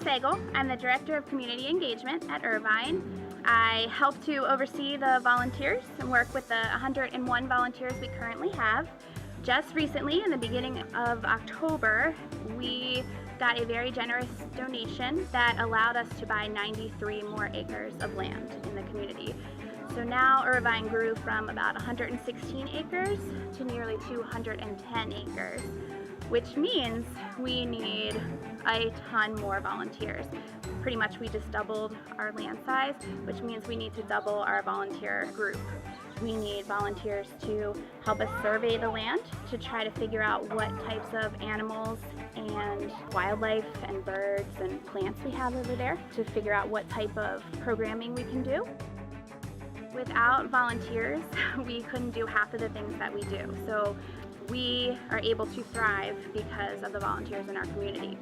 Sagal. I'm the Director of Community Engagement at Irvine. I help to oversee the volunteers and work with the 101 volunteers we currently have. Just recently, in the beginning of October, we got a very generous donation that allowed us to buy 93 more acres of land in the community. So now Irvine grew from about 116 acres to nearly 210 acres, which means we need a ton more volunteers. Pretty much we just doubled our land size, which means we need to double our volunteer group. We need volunteers to help us survey the land to try to figure out what types of animals and wildlife and birds and plants we have over there, to figure out what type of programming we can do. Without volunteers, we couldn't do half of the things that we do. So we are able to thrive because of the volunteers in our community.